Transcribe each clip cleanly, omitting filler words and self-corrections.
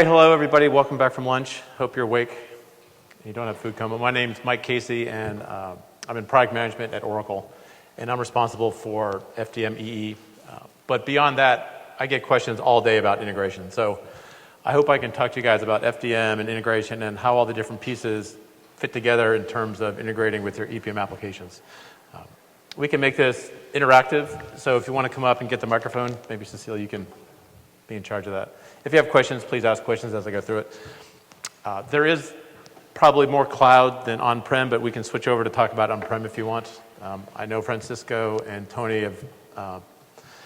right, hello everybody. Welcome back from lunch. Hope you're awake. You don't have food coming. My name's Mike Casey, and I'm in product management at Oracle, and I'm responsible for FDM EE. But beyond that, I get questions all day about integration. So I hope I can talk to you guys about FDM and integration and how all the different pieces fit together in terms of integrating with your EPM applications. We can make this interactive, so if you want to come up and get the microphone, maybe Cecile, you can be in charge of that. If you have questions, please ask questions as I go through it. There is probably more cloud than on-prem, but we can switch over to talk about on-prem if you want. I know Francisco and Tony have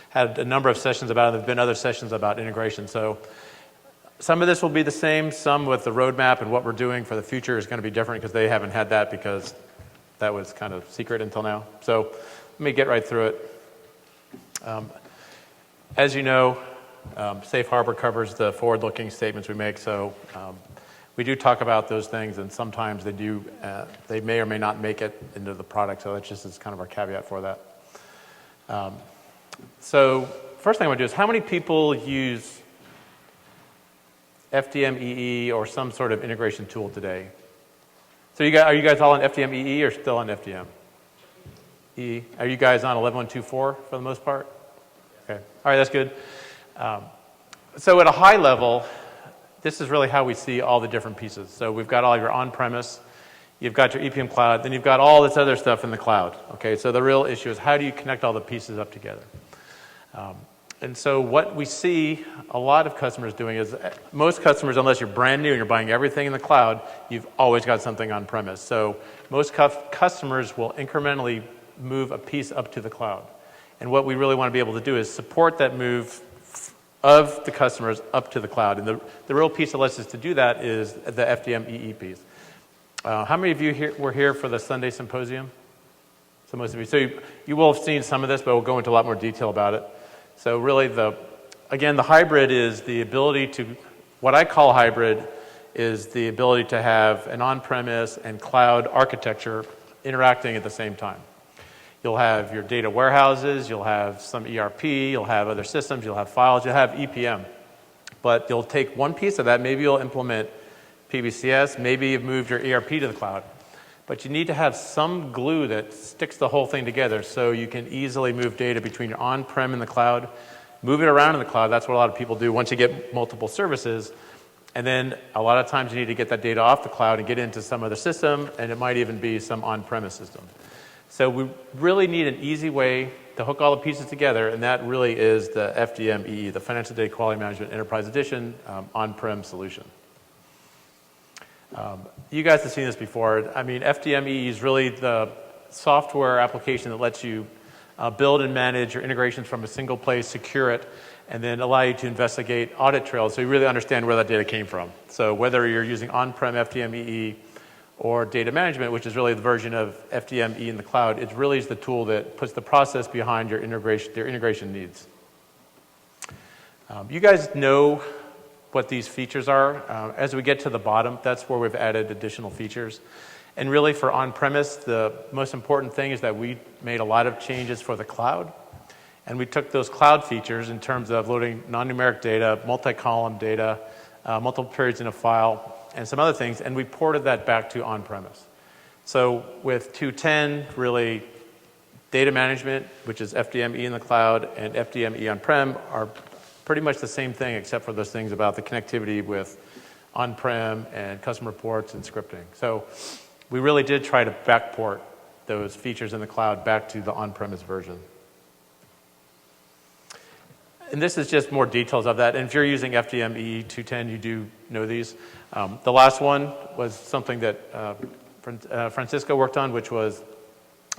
had a number of sessions about it. There have been other sessions about integration. So some of this will be the same. Some with the roadmap and what we're doing for the future is going to be different because they haven't had that because that was kind of secret until now. So let me get right through it. As you know, Safe Harbor covers the forward-looking statements we make. So we do talk about those things, and sometimes they may or may not make it into the product. So that just is kind of our caveat for that. So first thing I want to do is, how many people use FDM EE or some sort of integration tool today? So are you guys all on FDM EE or still on FDM? EE. Are you guys on 11.124 for the most part? Okay. All right, that's good. So at a high level, this is really how we see all the different pieces. So we've got all your on-premise, you've got your EPM cloud, then you've got all this other stuff in the cloud. Okay, so the real issue is, how do you connect all the pieces up together? And so what we see a lot of customers doing is, most customers, unless you're brand new and you're buying everything in the cloud, you've always got something on-premise. So most customers will incrementally move a piece up to the cloud. And what we really want to be able to do is support that move of the customers up to the cloud. And the real piece that lets us to do that is the FDM EE piece. How many of you were here for the Sunday symposium? So most of you. So you will have seen some of this, but we'll go into a lot more detail about it. So really, again, the hybrid is the ability to, what I call hybrid, is the ability to have an on-premise and cloud architecture interacting at the same time. You'll have your data warehouses, you'll have some ERP, you'll have other systems, you'll have files, you'll have EPM. But you'll take one piece of that, maybe you'll implement PBCS, maybe you've moved your ERP to the cloud. But you need to have some glue that sticks the whole thing together so you can easily move data between your on-prem and the cloud, move it around in the cloud. That's what a lot of people do once you get multiple services. And then a lot of times you need to get that data off the cloud and get into some other system, and it might even be some on-premise system. So we really need an easy way to hook all the pieces together, and that really is the FDM EE, the Financial Data Quality Management Enterprise Edition on-prem solution. You guys have seen this before. I mean, FDM EE is really the software application that lets you build and manage your integrations from a single place, secure it, and then allow you to investigate audit trails so you really understand where that data came from. So whether you're using on-prem FDM EE or data management, which is really the version of FDM EE in the cloud, it really is the tool that puts the process behind your integration needs. You guys know what these features are. As we get to the bottom, that's where we've added additional features. And really for on-premise, the most important thing is that we made a lot of changes for the cloud. And we took those cloud features in terms of loading non-numeric data, multi-column data, multiple periods in a file, and some other things, and we ported that back to on-premise. So with 2.10, really, data management, which is FDM EE in the cloud, and FDM EE on-prem are pretty much the same thing, except for those things about the connectivity with on-prem and custom reports and scripting. So we really did try to backport those features in the cloud back to the on-premise version. And this is just more details of that. And if you're using FDM EE 2.10, you do know these. The last one was something that Francisco worked on, which was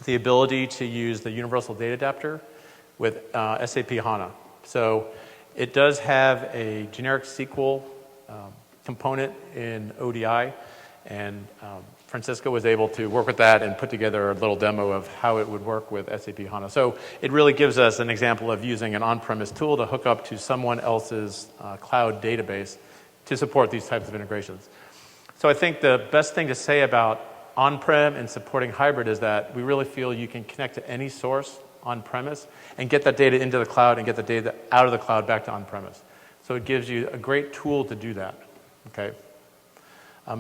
the ability to use the universal data adapter with SAP HANA. So it does have a generic SQL component in ODI, and Francisco was able to work with that and put together a little demo of how it would work with SAP HANA. So it really gives us an example of using an on-premise tool to hook up to someone else's cloud database to support these types of integrations. So I think the best thing to say about on-prem and supporting hybrid is that we really feel you can connect to any source on-premise and get that data into the cloud and get the data out of the cloud back to on-premise. So it gives you a great tool to do that. Okay.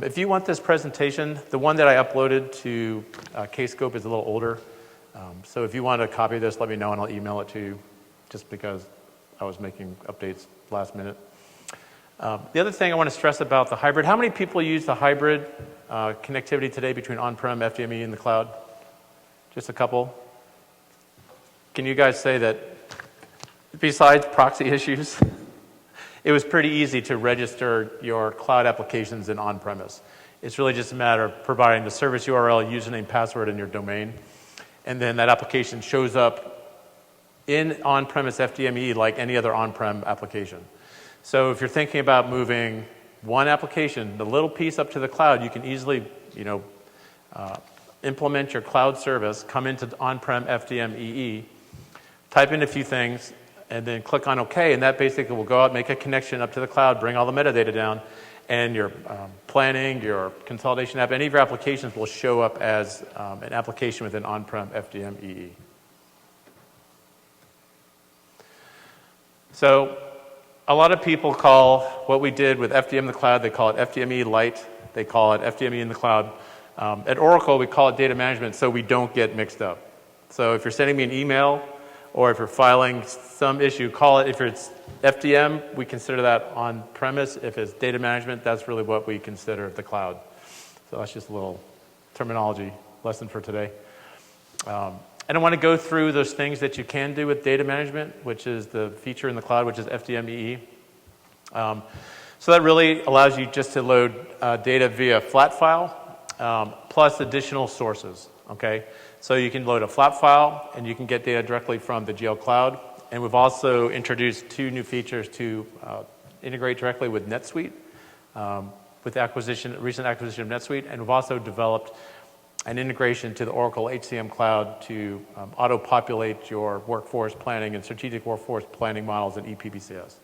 If you want this presentation, the one that I uploaded to Kscope is a little older. So if you want a copy of this, let me know and I'll email it to you, just because I was making updates last minute. The other thing I want to stress about the hybrid, how many people use the hybrid connectivity today between on-prem, FDME, and the cloud? Just a couple. Can you guys say that besides proxy issues, it was pretty easy to register your cloud applications in on-premise? It's really just a matter of providing the service URL, username, password, and your domain. And then that application shows up in on-premise FDME like any other on-prem application. So if you're thinking about moving one application, the little piece up to the cloud, you can easily, implement your cloud service, come into on-prem FDME, type in a few things, and then click on OK, and that basically will go out, make a connection up to the cloud, bring all the metadata down, and your planning, your consolidation app, any of your applications will show up as an application within on-prem FDME. So a lot of people call what we did with FDM in the cloud, they call it FDME Lite, they call it FDME in the cloud. At Oracle, we call it data management so we don't get mixed up. So if you're sending me an email, or if you're filing some issue, call it, if it's FDM, we consider that on-premise. If it's data management, that's really what we consider the cloud. So that's just a little terminology lesson for today. I don't want to go through those things that you can do with data management, which is the feature in the cloud, which is FDME. So that really allows you just to load data via flat file, plus additional sources, okay? So you can load a flat file, and you can get data directly from the GL Cloud. And we've also introduced 2 new features to integrate directly with NetSuite, with the recent acquisition of NetSuite. And we've also developed an integration to the Oracle HCM Cloud to auto-populate your workforce planning and strategic workforce planning models in ePBCS.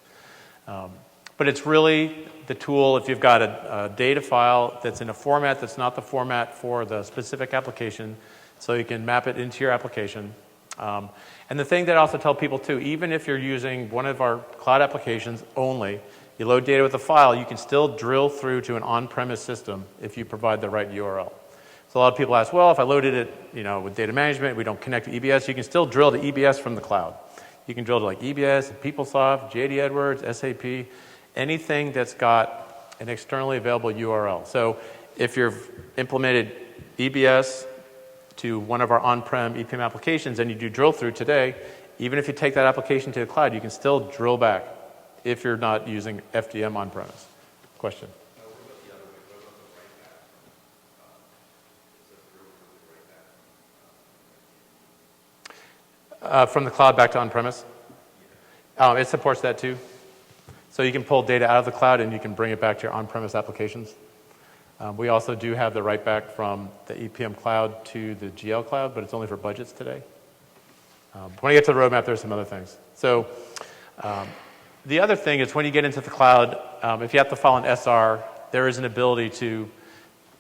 But it's really the tool if you've got a data file that's in a format that's not the format for the specific application, so you can map it into your application. And the thing that I also tell people too, even if you're using one of our cloud applications only, you load data with a file, you can still drill through to an on-premise system if you provide the right URL. So a lot of people ask, well, if I loaded it with data management, we don't connect to EBS, you can still drill to EBS from the cloud. You can drill to like EBS, PeopleSoft, JD Edwards, SAP, anything that's got an externally available URL. So if you've implemented EBS to one of our on-prem EPM applications and you do drill through today, even if you take that application to the cloud, you can still drill back if you're not using FDM on-premise. Question? What about the other way? What about the write back? From the cloud back to on-premise? It supports that too. So you can pull data out of the cloud and you can bring it back to your on-premise applications. We also do have the write back from the EPM cloud to the GL cloud, but it's only for budgets today. When I get to the roadmap, there's some other things. So the other thing is when you get into the cloud, if you have to file an SR, there is an ability to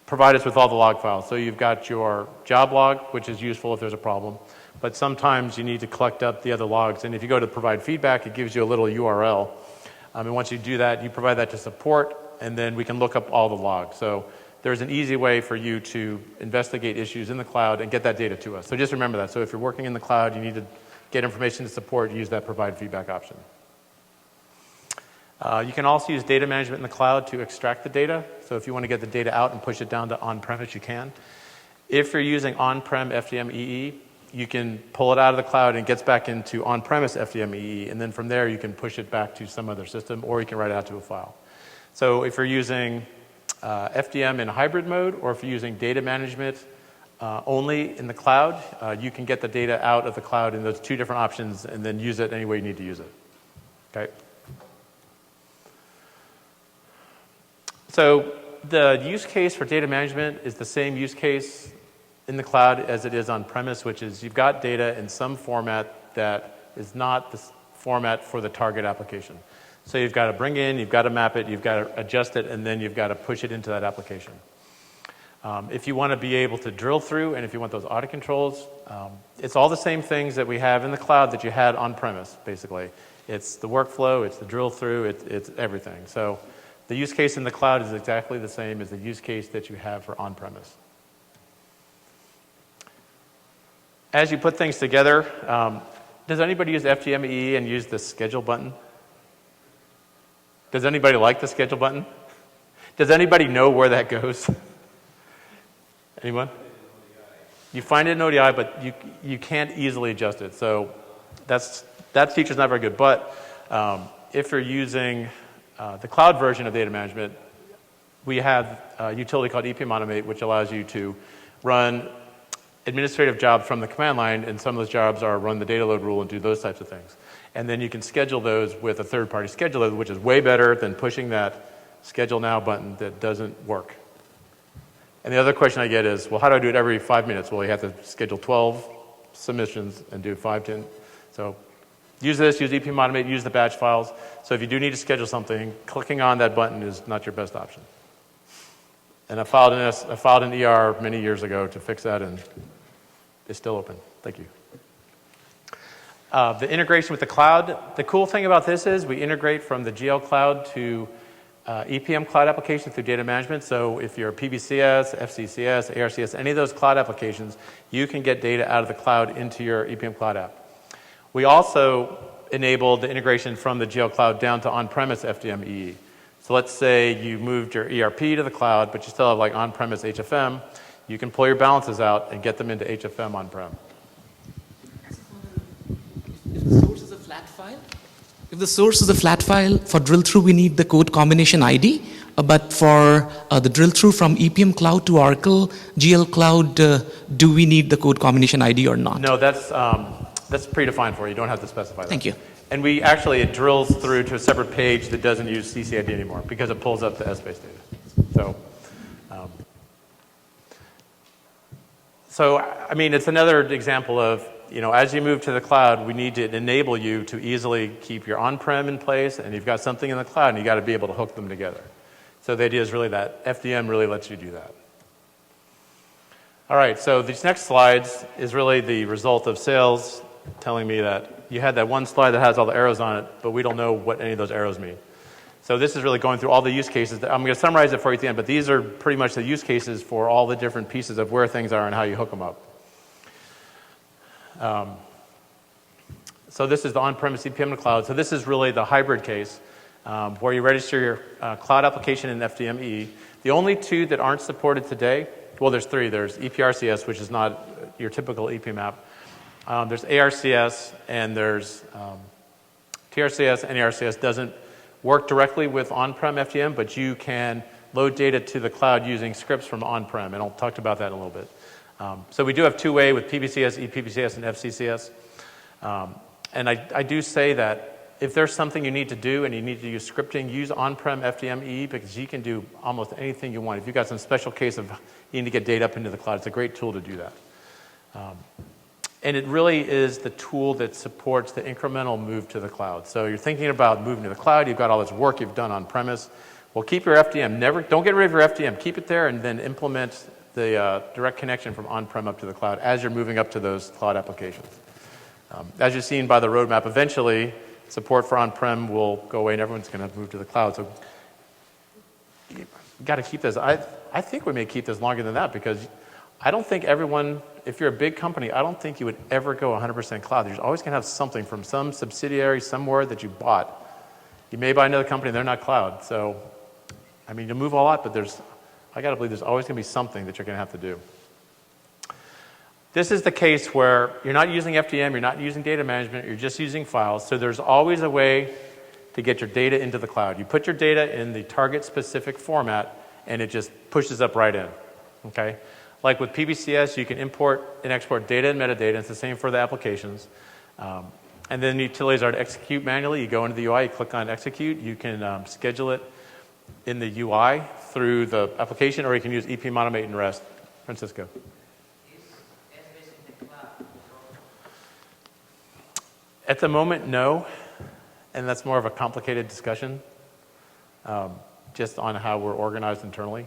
provide us with all the log files. So you've got your job log, which is useful if there's a problem, but sometimes you need to collect up the other logs. And if you go to provide feedback, it gives you a little URL. And once you do that, you provide that to support, and then we can look up all the logs. So there's an easy way for you to investigate issues in the cloud and get that data to us. So just remember that. So if you're working in the cloud, you need to get information to support, use that provide feedback option. You can also use data management in the cloud to extract the data. So if you want to get the data out and push it down to on-premise, you can. If you're using on-prem FDME, you can pull it out of the cloud and it gets back into on-premise FDME, and then from there you can push it back to some other system, or you can write it out to a file. So if you're using FDM in hybrid mode, or if you're using data management only in the cloud, you can get the data out of the cloud in those 2 different options and then use it any way you need to use it. Okay? So the use case for data management is the same use case in the cloud as it is on premise, which is you've got data in some format that is not the format for the target application. So you've got to bring in, you've got to map it, you've got to adjust it, and then you've got to push it into that application. If you want to be able to drill through, and if you want those audit controls, it's all the same things that we have in the cloud that you had on premise, basically. It's the workflow, it's the drill through, it's everything. So The use case in the cloud is exactly the same as the use case that you have for on-premise. As you put things together, does anybody use FTME and use the schedule button? Does anybody like the schedule button? Does anybody know where that goes? Anyone? You find it in ODI, but you can't easily adjust it. So that feature's not very good. But if you're using the cloud version of data management, we have a utility called EPM Automate, which allows you to run administrative jobs from the command line, and some of those jobs are run the data load rule and do those types of things. And then you can schedule those with a third-party scheduler, which is way better than pushing that schedule now button that doesn't work. And the other question I get is, well, how do I do it every 5 minutes? Well, you have to schedule 12 submissions and do 5, 10. So use this, use EPM Automate, use the batch files. So if you do need to schedule something, clicking on that button is not your best option. And I filed an ER many years ago to fix that, and it's still open. Thank you. The integration with the cloud. The cool thing about this is we integrate from the GL Cloud to EPM Cloud application through data management. So if you're PBCS, FCCS, ARCS, any of those cloud applications, you can get data out of the cloud into your EPM Cloud app. We also enabled the integration from the GL Cloud down to on-premise FDM-EE. So let's say you moved your ERP to the cloud, but you still have like on-premise HFM. You can pull your balances out and get them into HFM on-prem. If the source is a flat file? If the source is a flat file, for drill through we need the code combination ID, but for the drill through from EPM Cloud to Oracle GL Cloud, do we need the code combination ID or not? No, that's predefined for you. You don't have to specify that. Thank you. And it drills through to a separate page that doesn't use CCID anymore because it pulls up the S-based data. So, I mean, it's another example of, as you move to the cloud, we need to enable you to easily keep your on-prem in place, and you've got something in the cloud, and you've got to be able to hook them together. So the idea is really that FDM really lets you do that. All right, so these next slides is really the result of sales telling me that you had that one slide that has all the arrows on it, but we don't know what any of those arrows mean. So this is really going through all the use cases. I'm going to summarize it for you at the end, but these are pretty much the use cases for all the different pieces of where things are and how you hook them up. So this is the on-premise EPM in the cloud. So this is really the hybrid case where you register your cloud application in FDME. The only two that aren't supported today, well, there's three. There's EPRCS, which is not your typical EPM app. There's ARCS, and there's TRCS, and ARCS doesn't work directly with on-prem FDM, but you can load data to the cloud using scripts from on-prem, and I'll talk about that in a little bit. So we do have two-way with PBCS, ePBCS, and FCCS. And I do say that if there's something you need to do and you need to use scripting, use on-prem FDM-EE because you can do almost anything you want. If you've got some special case of you need to get data up into the cloud, it's a great tool to do that. And it really is the tool that supports the incremental move to the cloud. So you're thinking about moving to the cloud, you've got all this work you've done on premise. Well, keep your FDM. Don't get rid of your FDM. Keep it there and then implement the direct connection from on-prem up to the cloud as you're moving up to those cloud applications. As you've seen by the roadmap, eventually support for on-prem will go away and everyone's going to move to the cloud. So you've got to keep this. I think we may keep this longer than that because I don't think everyone, if you're a big company, I don't think you would ever go 100% cloud. You're always going to have something from some subsidiary somewhere that you bought. You may buy another company, they're not cloud. So, I mean, you'll move a lot, but I got to believe there's always going to be something that you're going to have to do. This is the case where you're not using FDM, you're not using data management, you're just using files. So there's always a way to get your data into the cloud. You put your data in the target-specific format, and it just pushes up right in, okay? Like with PBCS, you can import and export data and metadata. It's the same for the applications. And then the utilities are to execute manually. You go into the UI, you click on execute. You can schedule it in the UI through the application, or you can use EPM Automate and REST. Francisco. At the moment, no. And that's more of a complicated discussion just on how we're organized internally.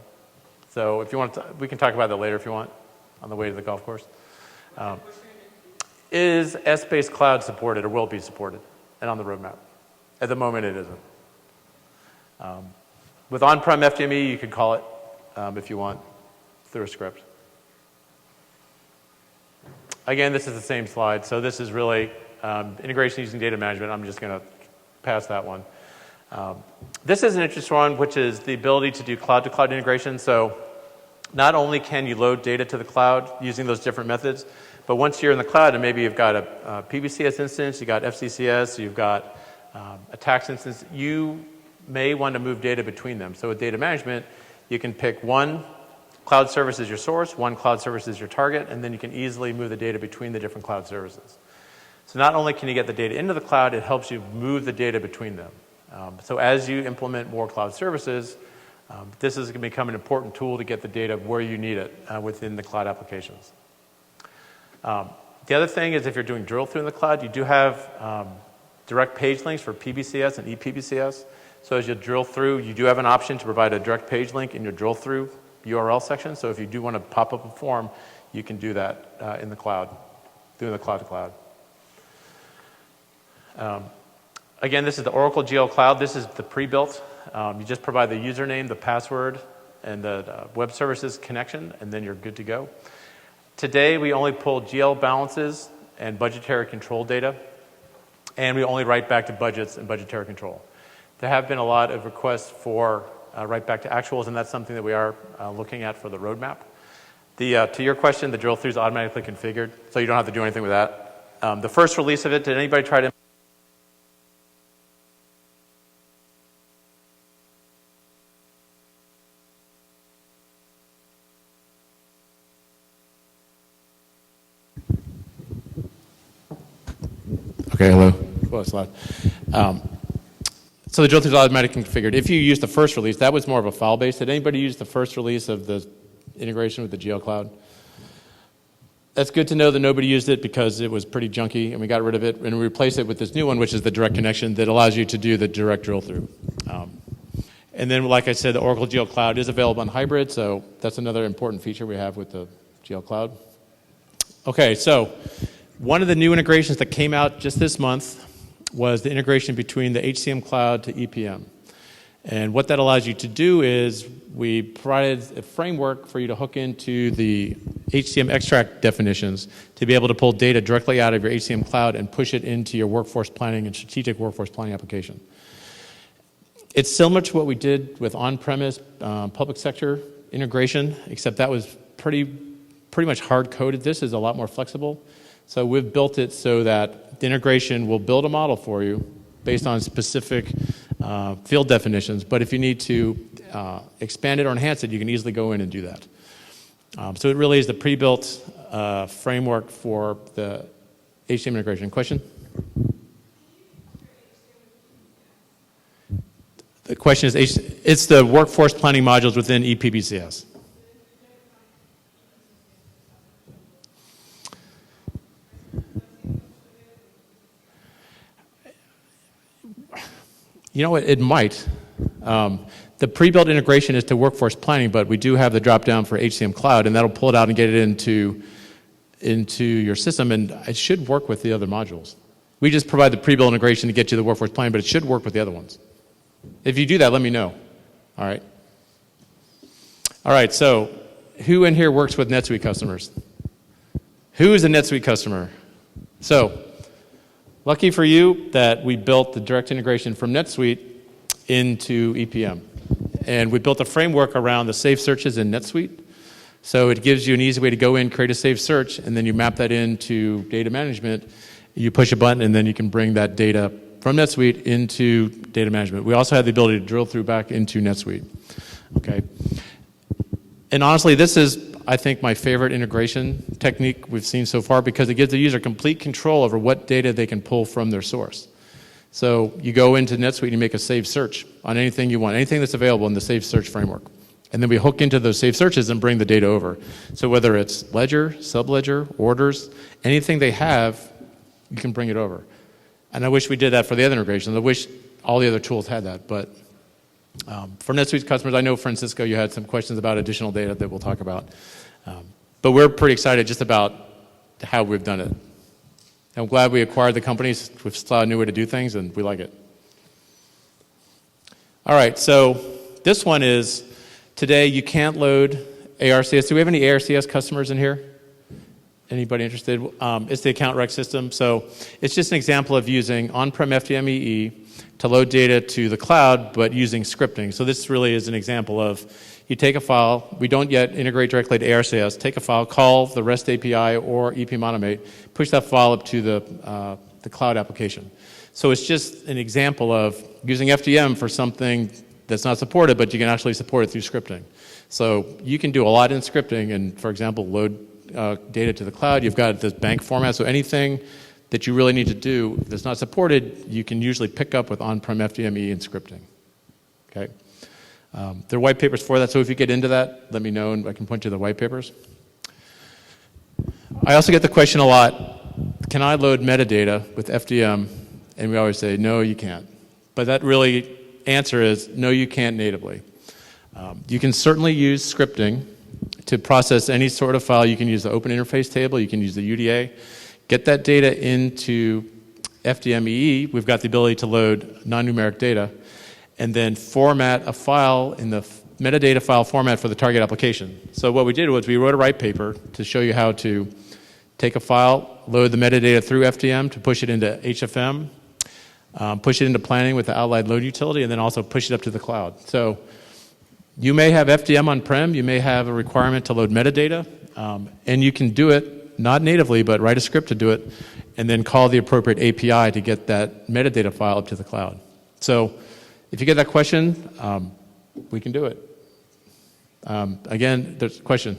So if you want to, we can talk about that later if you want on the way to the golf course. Is S-based cloud supported or will it be supported and on the roadmap? At the moment, it isn't. With on-prem FDME, you could call it, if you want, through a script. Again, this is the same slide. So this is really integration using data management. I'm just going to pass that one. This is an interesting one, which is the ability to do cloud-to-cloud integration. So not only can you load data to the cloud using those different methods, but once you're in the cloud and maybe you've got a PBCS instance, you've got FCCS, you've got a tax instance, you may want to move data between them. So with data management, you can pick one cloud service as your source, one cloud service as your target, and then you can easily move the data between the different cloud services. So not only can you get the data into the cloud, it helps you move the data between them. So as you implement more cloud services, this is going to become an important tool to get the data where you need it within the cloud applications. The other thing is if you're doing drill through in the cloud, you do have direct page links for PBCS and ePBCS. So as you drill through, you do have an option to provide a direct page link in your drill through URL section. So if you do want to pop up a form, you can do that in the cloud, doing the cloud to cloud. Again, this is the Oracle GL Cloud. This is the pre-built. You just provide the username, the password, and the web services connection, and then you're good to go. Today, we only pull GL balances and budgetary control data, and we only write back to budgets and budgetary control. There have been a lot of requests for write back to actuals, and that's something that we are looking at for the roadmap. To your question, the drill through is automatically configured, so you don't have to do anything with that. The first release of it, did anybody try to? Okay, hello. Well, it's loud. So the drill through is automatically configured. If you use the first release, that was more of a file-based. Did anybody use the first release of the integration with the GL Cloud? That's good to know that nobody used it because it was pretty junky, and we got rid of it, and we replaced it with this new one, which is the direct connection that allows you to do the direct drill through. And then, like I said, the Oracle GL Cloud is available on hybrid, so that's another important feature we have with the GL Cloud. Okay, so one of the new integrations that came out just this month was the integration between the HCM Cloud to EPM. And what that allows you to do is we provided a framework for you to hook into the HCM extract definitions to be able to pull data directly out of your HCM Cloud and push it into your workforce planning and strategic workforce planning application. It's similar to what we did with on-premise public sector integration, except that was pretty much hard-coded. This is a lot more flexible. So we've built it so that the integration will build a model for you based on specific field definitions. But if you need to expand it or enhance it, you can easily go in and do that. So it really is the pre-built framework for the HCM integration. Question? The question is, it's the workforce planning modules within ePBCS. You know what, it might. The pre-built integration is to workforce planning, but we do have the drop-down for HCM Cloud, and that'll pull it out and get it into your system, and it should work with the other modules. We just provide the pre-built integration to get you the workforce planning, but it should work with the other ones. If you do that, let me know. All right. All right, so who in here works with NetSuite customers? Who is a NetSuite customer? So, lucky for you that we built the direct integration from NetSuite into EPM. And we built a framework around the safe searches in NetSuite. So it gives you an easy way to go in, create a safe search, and then you map that into data management. You push a button, and then you can bring that data from NetSuite into data management. We also have the ability to drill through back into NetSuite. Okay. And honestly, this is, I think, my favorite integration technique we've seen so far because it gives the user complete control over what data they can pull from their source. So you go into NetSuite and you make a saved search on anything you want, anything that's available in the saved search framework. And then we hook into those saved searches and bring the data over. So whether it's ledger, subledger, orders, anything they have, you can bring it over. And I wish we did that for the other integrations. I wish all the other tools had that. But for NetSuite customers, I know, Francisco, you had some questions about additional data that we'll talk about. But we're pretty excited just about how we've done it. I'm glad we acquired the companies. We've saw a new way to do things, and we like it. All right, so This one is, today you can't load ARCS. Do we have any ARCS customers in here? Anybody interested? It's the account rec system. So it's just an example of using on-prem FDMEE to load data to the cloud, but using scripting. So this really is an example of, you take a file, we don't yet integrate directly to ARCS, take a file, call the REST API or EPM Automate, push that file up to the cloud application. So it's just an example of using FDM for something that's not supported, but you can actually support it through scripting. So you can do a lot in scripting and, for example, load data to the cloud. You've got this bank format, so anything that you really need to do that's not supported, you can usually pick up with on-prem FDME and scripting. Okay? There are white papers for that, so if you get into that, let me know and I can point you to the white papers. I also get the question a lot, can I load metadata with FDM? And we always say, no, you can't. But that really answer is, no, you can't natively. You can certainly use scripting to process any sort of file. You can use the open interface table, you can use the UDA, get that data into FDMEE. We've got the ability to load non-numeric data, and then format a file in the metadata file format for the target application. So what we did was we wrote a white paper to show you how to take a file, load the metadata through FDM to push it into HFM, push it into planning with the outline load utility, and then also push it up to the cloud. So you may have FDM on-prem, you may have a requirement to load metadata, and you can do it, not natively, but write a script to do it, and then call the appropriate API to get that metadata file up to the cloud. So if you get that question, we can do it. Again, there's a question.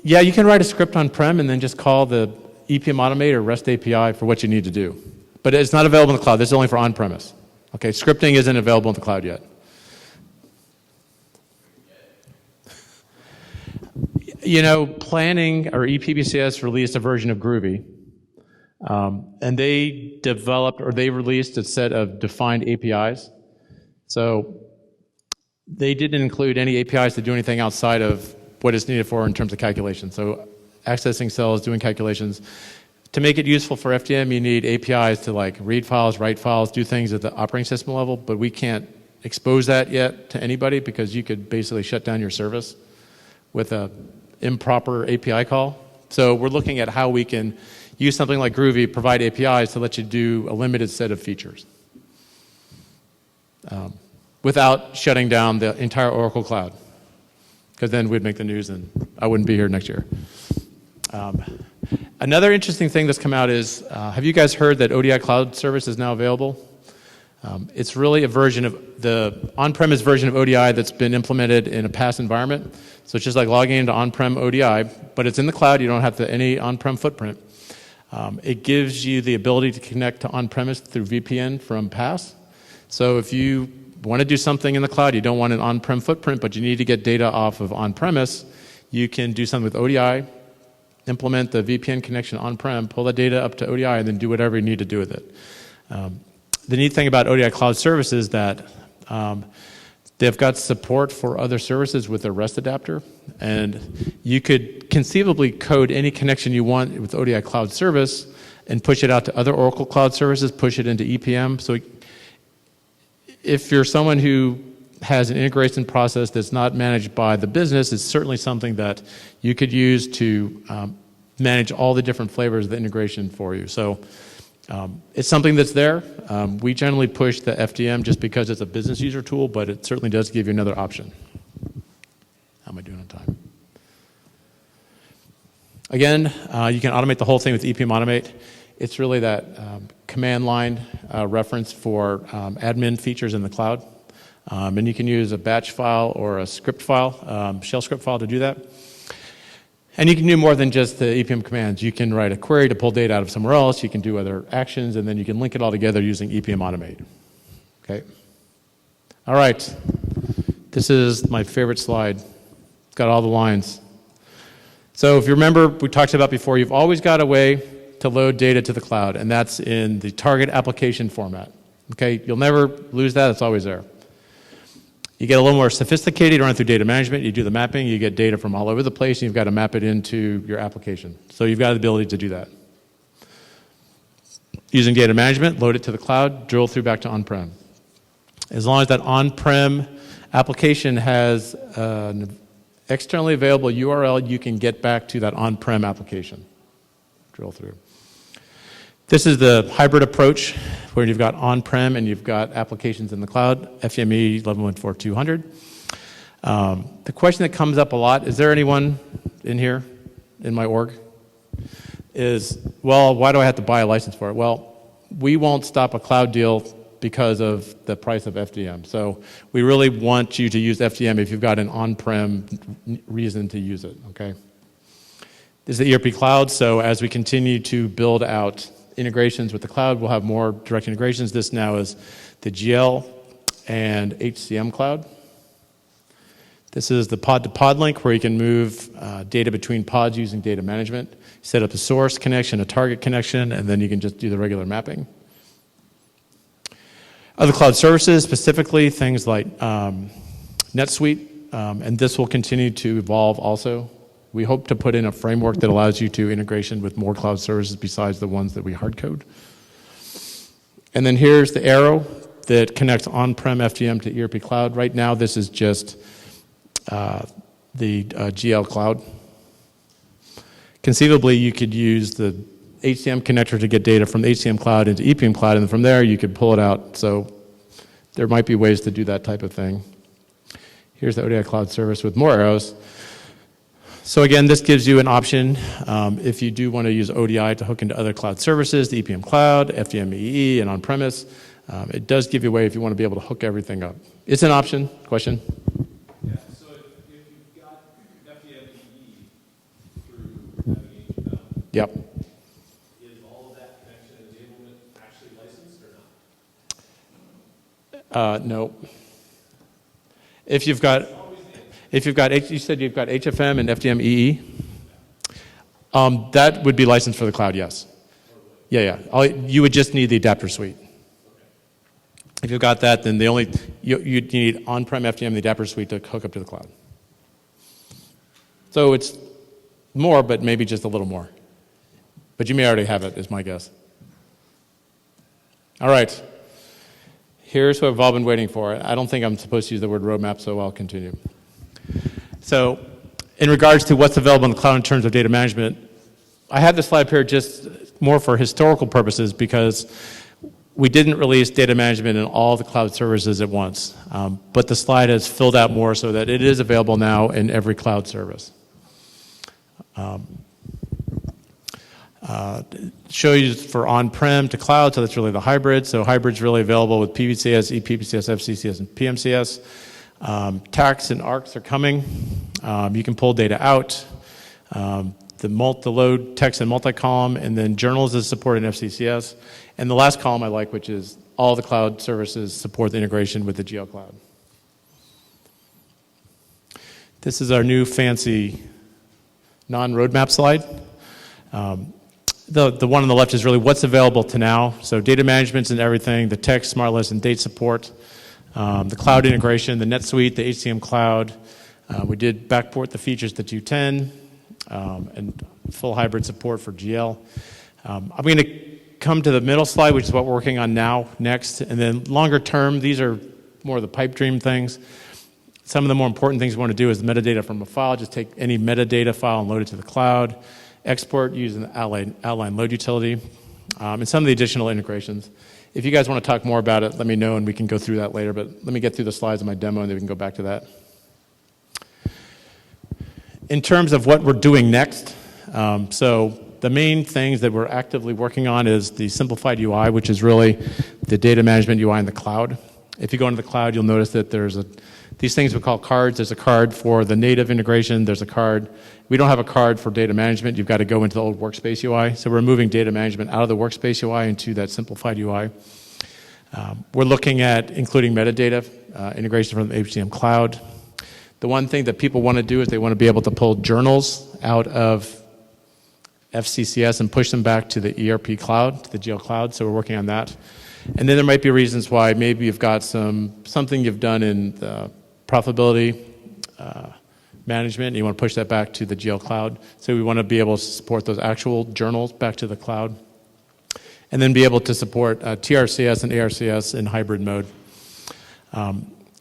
Yeah, you can write a script on-prem and then just call the EPM Automate or REST API for what you need to do. But it's not available in the cloud. This is only for on-premise. Okay, scripting isn't available in the cloud yet. You know, Planning or EPBCS released a version of Groovy, and they developed or they released a set of defined APIs. So they didn't include any APIs to do anything outside of what is needed for in terms of calculation. So accessing cells, doing calculations. To make it useful for FDM, you need APIs to like read files, write files, do things at the operating system level, but we can't expose that yet to anybody because you could basically shut down your service with a improper API call. So we're looking at how we can use something like Groovy, provide APIs to let you do a limited set of features without shutting down the entire Oracle cloud, because then we'd make the news and I wouldn't be here next year. Another interesting thing that's come out is, have you guys heard that ODI Cloud Service is now available? It's really a version of the on-premise version of ODI that's been implemented in a past environment. So it's just like logging into on-prem ODI, but it's in the cloud. You don't have any on-prem footprint. It gives you the ability to connect to on-premise through VPN from PAS. So if you want to do something in the cloud, you don't want an on-prem footprint, but you need to get data off of on-premise, you can do something with ODI, implement the VPN connection on-prem, pull that data up to ODI, and then do whatever you need to do with it. The neat thing about ODI Cloud Service is that they've got support for other services with their REST adapter, and you could conceivably code any connection you want with ODI Cloud Service and push it out to other Oracle Cloud services, push it into EPM. So if you're someone who has an integration process that's not managed by the business, it's certainly something that you could use to manage all the different flavors of the integration for you. So it's something that's there. We generally push the FDM just because it's a business user tool, but it certainly does give you another option. How am I doing on time? Again, you can automate the whole thing with EPM Automate. It's really that command line reference for admin features in the cloud. And you can use a batch file or a script file, shell script file to do that. And you can do more than just the EPM commands. You can write a query to pull data out of somewhere else. You can do other actions, and then you can link it all together using EPM Automate. Okay? All right. This is my favorite slide. It's got all the lines. So if you remember, we talked about before, you've always got a way to load data to the cloud, and that's in the target application format. Okay? You'll never lose that. It's always there. You get a little more sophisticated, you run it through data management, you do the mapping, you get data from all over the place, and you've got to map it into your application. So you've got the ability to do that. using data management, load it to the cloud, drill through back to on-prem. As long as that on-prem application has an externally available URL, you can get back to that on-prem application. Drill through. This is the hybrid approach where you've got on-prem and you've got applications in the cloud, FTME 11.14200. The question that comes up a lot, is there anyone in here, in my org, is, well, why do I have to buy a license for it? Well, we won't stop a cloud deal because of the price of FDM. So we really want you to use FDM if you've got an on-prem reason to use it, okay? This is the ERP cloud, so as we continue to build out integrations with the cloud, we'll have more direct integrations. This now is the GL and HCM Cloud. This is the pod-to-pod link where you can move data between pods using data management. Set up a source connection, a target connection, and then you can just do the regular mapping. Other cloud services, specifically things like NetSuite, and this will continue to evolve also. We hope to put in a framework that allows you to integration with more cloud services besides the ones that we hard code. And then here's the arrow that connects on-prem FDM to ERP cloud. Right now, this is just the GL cloud. Conceivably, you could use the HCM connector to get data from the HCM cloud into EPM cloud, and from there you could pull it out. So there might be ways to do that type of thing. Here's the ODI cloud service with more arrows. So again, this gives you an option if you do want to use ODI to hook into other cloud services, the EPM cloud, FDM EE, and on-premise. It does give you a way if you want to be able to hook everything up. It's an option. Question? Yeah, so if you've got FDM through HCM, Yep. is all of that connection enablement actually licensed or not? No. If you've got, you said you've got HFM and FDM EE, that would be licensed for the cloud, yes. Yeah. You would just need the adapter suite. If you've got that, then you need on-prem FDM and the adapter suite to hook up to the cloud. So it's more, but maybe just a little more. But you may already have it, is my guess. All right. Here's what we've all been waiting for. I don't think I'm supposed to use the word roadmap, so I'll continue. So in regards to what's available in the cloud in terms of data management, I have this slide up here just more for historical purposes because we didn't release data management in all the cloud services at once. But the slide has filled out more so that it is available now in every cloud service. Show you for on-prem to cloud, so that's really the hybrid. So hybrid's really available with PVCS, ePPCS, FCCS, and PMCS. Tax and ARCs are coming. You can pull data out. The load text and multi-column, and then journals is supported in FCCS. And the last column I like, which is all the cloud services support the integration with the GL Cloud. This is our new fancy non-roadmap slide. The one on the left is really what's available to now. So data management's and everything, the text, smart list, and date support, the cloud integration, the NetSuite, the HCM Cloud. We did backport the features to 210 and full hybrid support for GL. I'm going to come to the middle slide, which is what we're working on now, next. And then longer term, these are more of the pipe dream things. Some of the more important things we want to do is metadata from a file. Just take any metadata file and load it to the cloud. Export using the outline load utility. And some of the additional integrations. If you guys want to talk more about it, let me know and we can go through that later. But let me get through the slides of my demo and then we can go back to that. In terms of what we're doing next, so the main things that we're actively working on is the simplified UI, which is really the data management UI in the cloud. If you go into the cloud, you'll notice that there's these things we call cards. There's a card for the native integration. There's a card. We don't have a card for data management. You've got to go into the old workspace UI. So we're moving data management out of the workspace UI into that simplified UI. We're looking at including metadata integration from the HCM Cloud. The one thing that people want to do is they want to be able to pull journals out of FCCS and push them back to the ERP Cloud, to the GL Cloud. So we're working on that. And then there might be reasons why maybe you've got something you've done in the profitability management, and you want to push that back to the GL Cloud. So we want to be able to support those actual journals back to the cloud. and then be able to support TRCS and ARCS in hybrid mode.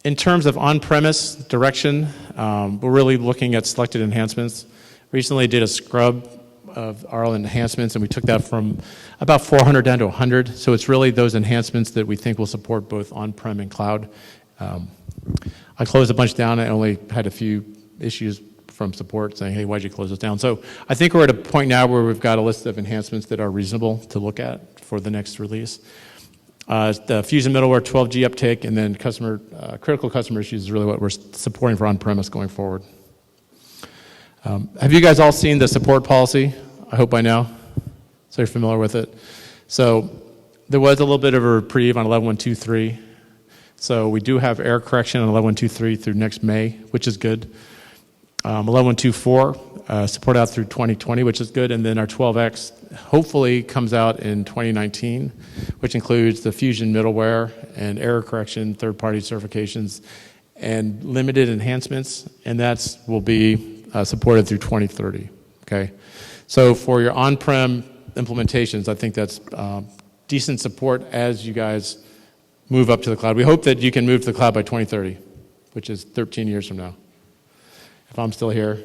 In terms of on-premise direction, we're really looking at selected enhancements. Recently did a scrub of our enhancements, and we took that from about 400 down to 100. So it's really those enhancements that we think will support both on-prem and cloud. I closed a bunch down. I only had a few issues from support saying, hey, why'd you close this down? So I think we're at a point now where we've got a list of enhancements that are reasonable to look at for the next release. The Fusion middleware 12G uptake, and then critical customer issues is really what we're supporting for on-premise going forward. Have you guys all seen the support policy? I hope by now. So you're familiar with it. So there was a little bit of a reprieve on 11.123. So we do have error correction on 11.123 through next May, which is good. 11.124 support out through 2020, which is good. And then our 12X hopefully comes out in 2019, which includes the Fusion middleware and error correction, third-party certifications, and limited enhancements. And that will be supported through 2030, okay? So for your on-prem implementations, I think that's decent support as you guys move up to the cloud. We hope that you can move to the cloud by 2030, which is 13 years from now. If I'm still here,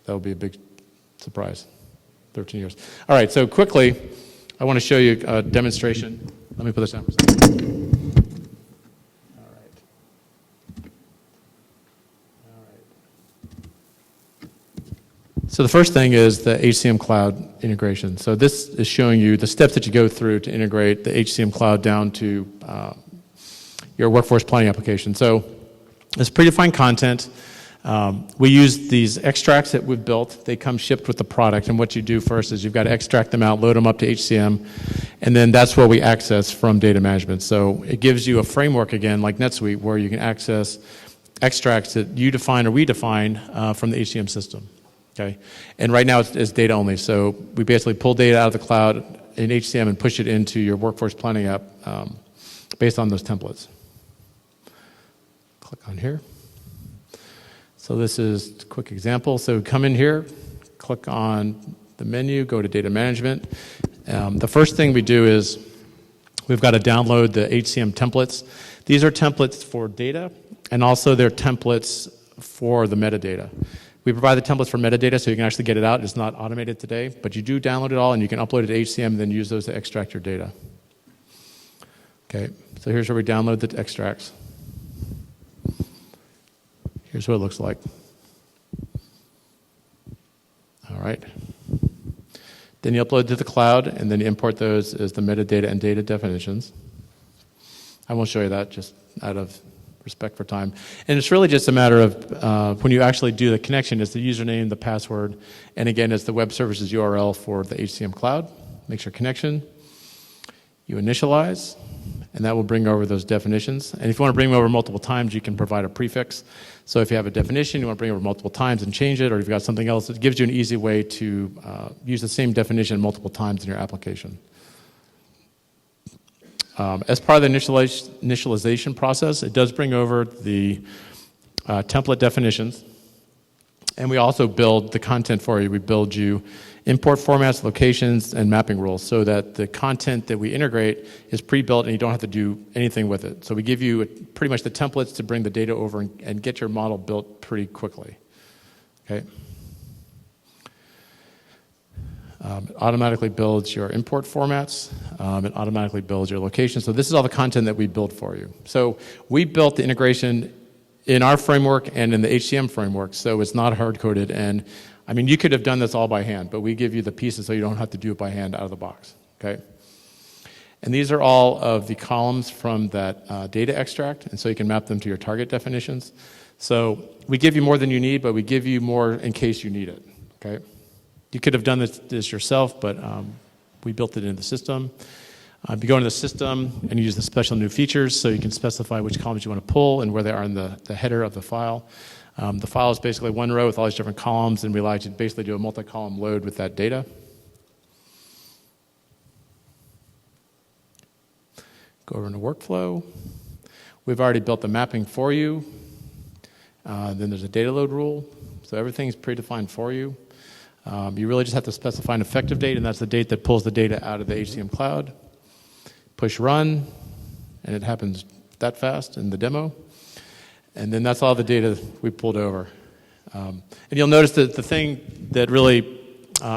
that will be a big surprise, 13 years. All right, so quickly, I want to show you a demonstration. Let me put this down for a second. So the first thing is the HCM Cloud integration. So this is showing you the steps that you go through to integrate the HCM Cloud down to your workforce planning application. So it's predefined content. We use these extracts that we've built. They come shipped with the product, and what you do first is you've got to extract them out, load them up to HCM, and then that's what we access from data management. So it gives you a framework, again, like NetSuite, where you can access extracts that you define or we define from the HCM system. Okay, and right now it's data only. So we basically pull data out of the cloud in HCM and push it into your workforce planning app based on those templates. Click on here. So this is a quick example. So come in here, click on the menu, go to data management. The first thing we do is we've got to download the HCM templates. These are templates for data, and also they're templates for the metadata. We provide the templates for metadata so you can actually get it out. It's not automated today, but you do download it all and you can upload it to HCM and then use those to extract your data. Okay, so here's where we download the extracts. Here's what it looks like. All right. Then you upload to the cloud and then you import those as the metadata and data definitions. I won't show you that just out of respect for time. And it's really just a matter of when you actually do the connection, it's the username, the password, and again, it's the web services URL for the HCM Cloud. Makes your connection. You initialize, and that will bring over those definitions. And if you want to bring them over multiple times, you can provide a prefix. So if you have a definition, you want to bring it over multiple times and change it, or if you've got something else, it gives you an easy way to use the same definition multiple times in your application. As part of the initialization process, it does bring over the template definitions, and we also build the content for you. We build you import formats, locations, and mapping rules so that the content that we integrate is pre-built and you don't have to do anything with it. So we give you pretty much the templates to bring the data over and get your model built pretty quickly. Okay. It automatically builds your import formats. It automatically builds your location. So this is all the content that we build for you. So we built the integration in our framework and in the HCM framework, so it's not hard-coded. And I mean, you could have done this all by hand, but we give you the pieces so you don't have to do it by hand out of the box. Okay. And these are all of the columns from that data extract, and so you can map them to your target definitions. So we give you more than you need, but we give you more in case you need it. Okay. You could have done this yourself, but we built it into the system. You go into the system and you use the special new features, so you can specify which columns you want to pull and where they are in the header of the file. The file is basically one row with all these different columns, and we allow you to basically do a multi-column load with that data. Go over into workflow. We've already built the mapping for you. Then there's a data load rule, so everything's predefined for you. You really just have to specify an effective date, and that's the date that pulls the data out of the HCM Cloud. push run, and it happens that fast in the demo. And then that's all the data we pulled over. And you'll notice that the thing that really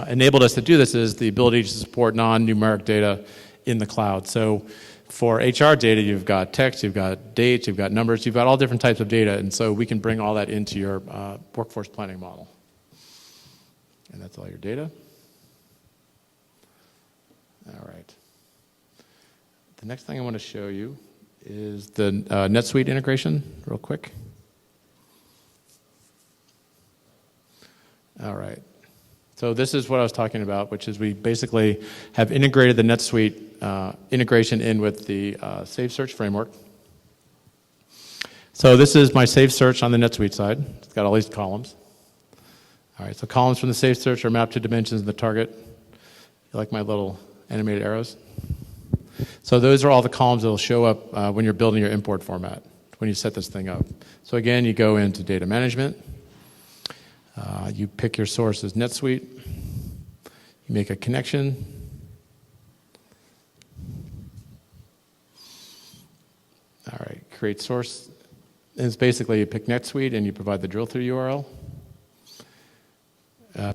enabled us to do this is the ability to support non-numeric data in the cloud. So for HR data, you've got text, you've got dates, you've got numbers, you've got all different types of data, and so we can bring all that into your workforce planning model. And that's all your data. All right. The next thing I want to show you is the NetSuite integration, real quick. All right. So this is what I was talking about, which is we basically have integrated the NetSuite integration in with the Save Search framework. So this is my Save Search on the NetSuite side. It's got all these columns. All right, so columns from the Save Search are mapped to dimensions in the target. You like my little animated arrows? So those are all the columns that will show up when you're building your import format, when you set this thing up. So again, you go into data management. You pick your source as NetSuite. You make a connection. All right, create source. And it's basically you pick NetSuite and you provide the drill through URL.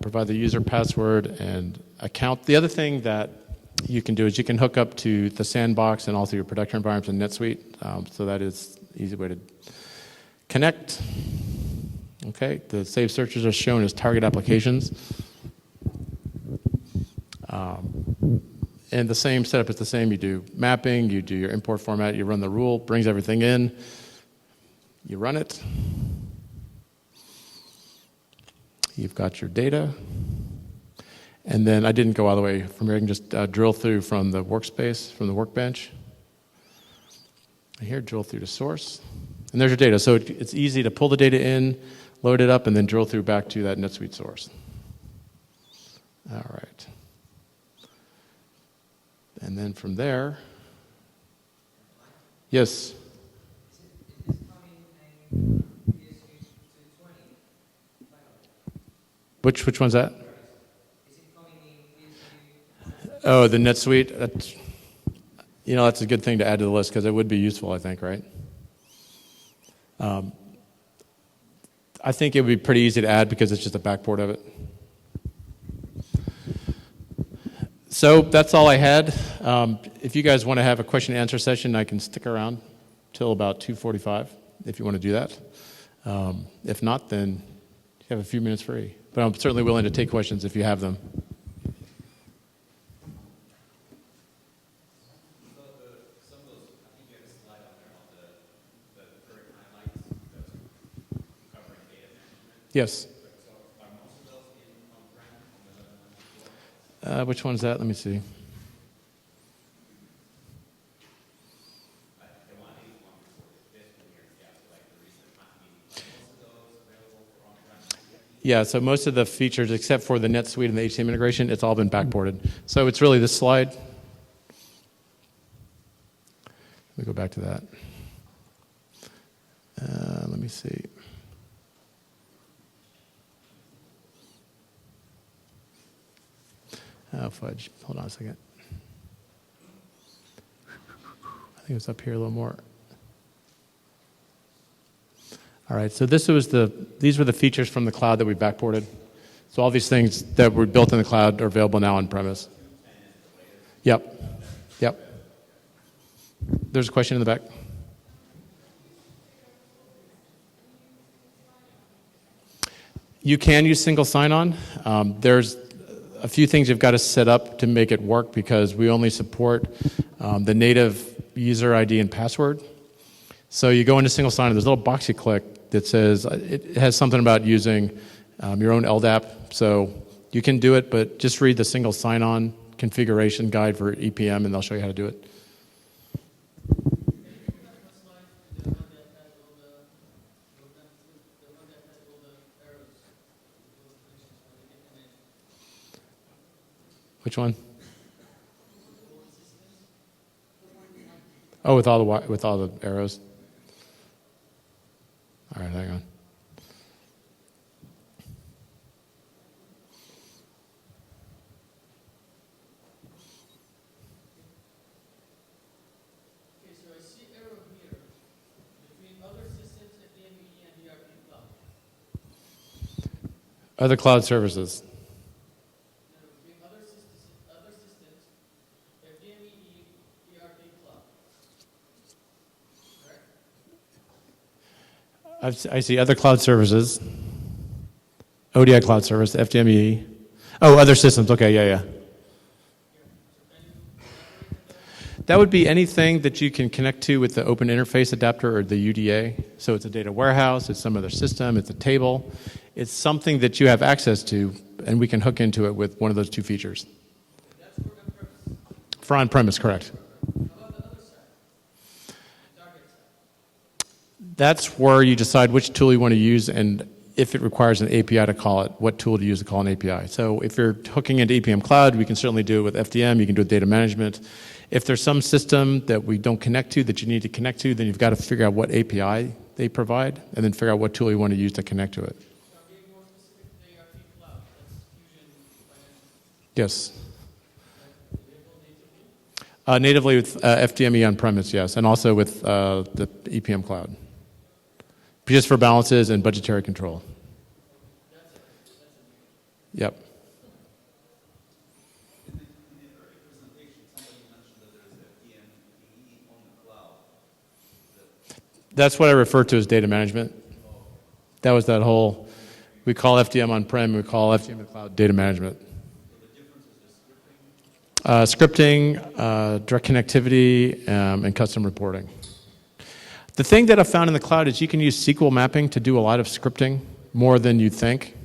Provide the user password and account. The other thing that you can do is you can hook up to the sandbox and also your production environments in NetSuite. So that is an easy way to connect. Okay, the saved searches are shown as target applications. And the same setup is the same. You do mapping, you do your import format, you run the rule, brings everything in, you run it. You've got your data. And then I didn't go all the way from here. I can just drill through from the workspace, from the workbench. Here, drill through to source. And there's your data. So it's easy to pull the data in, load it up, and then drill through back to that NetSuite source. All right. And then from there, yes? Which one's that? Oh, the NetSuite. That's, that's a good thing to add to the list because it would be useful, I think, right? I think it would be pretty easy to add because it's just a backport of it. So that's all I had. If you guys want to have a question and answer session, I can stick around till about 2:45 if you want to do that. If not, then you have a few minutes free. But I'm certainly willing to take questions if you have them. Yes. Which one's that? Let me see. Yeah, so most of the features, except for the NetSuite and the HCM integration, it's all been backported. So it's really this slide. Let me go back to that. Let me see. Oh, fudge. Hold on a second. I think it's up here a little more. All right, so these were the features from the cloud that we backported. So all these things that were built in the cloud are available now on premise. Yep. There's a question in the back. You can use single sign-on. There's a few things you've got to set up to make it work because we only support the native user ID and password. So you go into single sign-on, there's a little box you click that says, it has something about using your own LDAP. So you can do it, but just read the single sign-on configuration guide for EPM and they'll show you how to do it. Which one? Oh, with all the arrows. All right, hang on. Other cloud services. Other systems, FDME, ERP Cloud. I see other cloud services. ODI cloud service, FDME. Oh, other systems. Okay, yeah. That would be anything that you can connect to with the open interface adapter or the UDA. So it's a data warehouse, it's some other system, it's a table. It's something that you have access to, and we can hook into it with one of those two features. That's for on-premise. For on-premise, correct. How about the other side? Target side. That's where you decide which tool you want to use and if it requires an API to call it, what tool to use to call an API. So if you're hooking into EPM Cloud, we can certainly do it with FDM, you can do it with data management. If there's some system that we don't connect to that you need to connect to, then you've got to figure out what API they provide and then figure out what tool you want to use to connect to it. So I'm being more specific to the ERP Cloud. That's Fusion Financial. Yes. Natively? Natively with FDME on-premise, yes, and also with the EPM Cloud. Just for balances and budgetary control. Yep. In the early presentation, somebody mentioned that there is FDM on the cloud. That's what I refer to as data management. That was that whole, we call FDM on-prem, we call FDM in the cloud data management. So the difference is just Scripting, direct connectivity, and custom reporting. The thing that I've found in the cloud is you can use SQL mapping to do a lot of scripting, more than you think.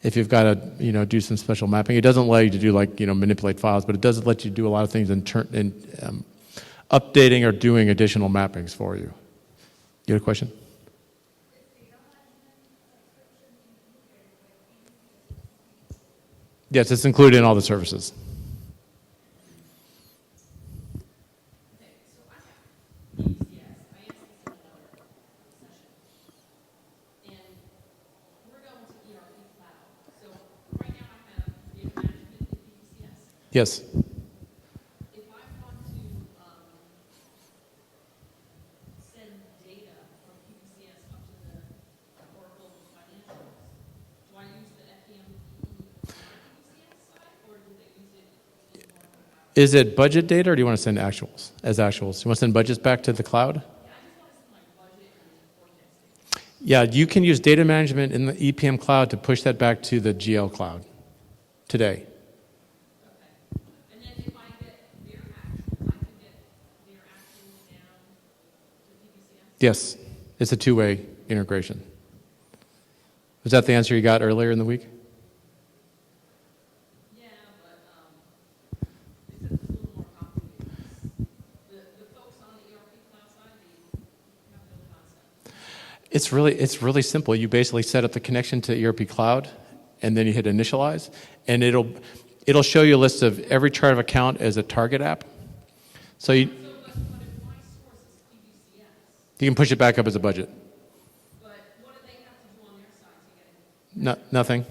If you've got to, do some special mapping, it doesn't allow you to do manipulate files, but it does let you do a lot of things in updating or doing additional mappings for you. You had a question? Yes, it's included in all the services. Yes. If I want to send data from PPCS up to the Oracle financials, do I use the FPM on PPCS side, or do they use it in Oracle Cloud? Is it budget data, or do you want to send actuals as actuals? You want to send budgets back to the cloud? Yeah, I just want to send like budget and forecasting. Yeah, you can use data management in the EPM cloud to push that back to the GL cloud today. And then if I get their actuals, I can get their actuals down to PPCS? Yes, it's a two-way integration. Was that the answer you got earlier in the week? Yeah, but they said it's a little more complicated. The folks on the ERP Cloud side, they have no concept. It's really simple. You basically set up the connection to ERP Cloud, and then you hit initialize, and it'll show you a list of every chart of account as a target app. So But if my source is PPCS, you can push it back up as a budget. but what do they have to do on their side to get it? Nothing.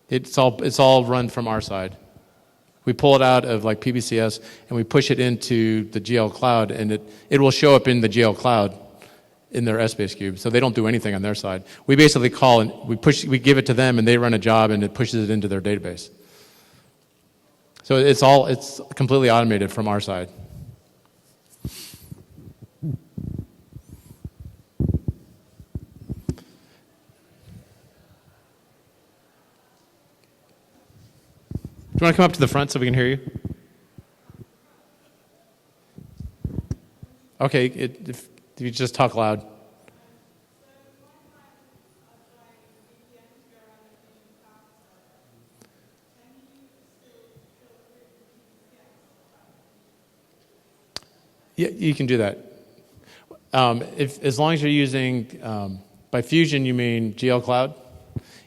It's all run from our side. We pull it out of PPCS and we push it into the GL Cloud, and it will show up in the GL Cloud in their Essbase cube. So they don't do anything on their side. We basically call and we give it to them, and they run a job, and it pushes it into their database. So it's completely automated from our side. Do you want to come up to the front so we can hear you? Okay, if you just talk loud. Yeah, you can do that. As long as you're using, by Fusion you mean GL Cloud?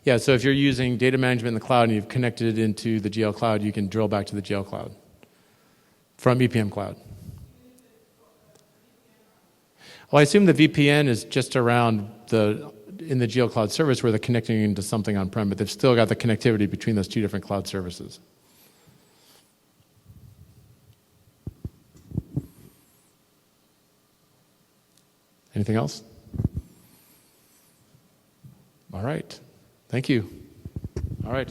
Yeah, so if you're using data management in the cloud and you've connected it into the GL Cloud, you can drill back to the GL Cloud from EPM Cloud. Well, I assume the VPN is just around in the GL Cloud service where they're connecting into something on-prem, but they've still got the connectivity between those two different cloud services. Anything else? All right. Thank you. All right.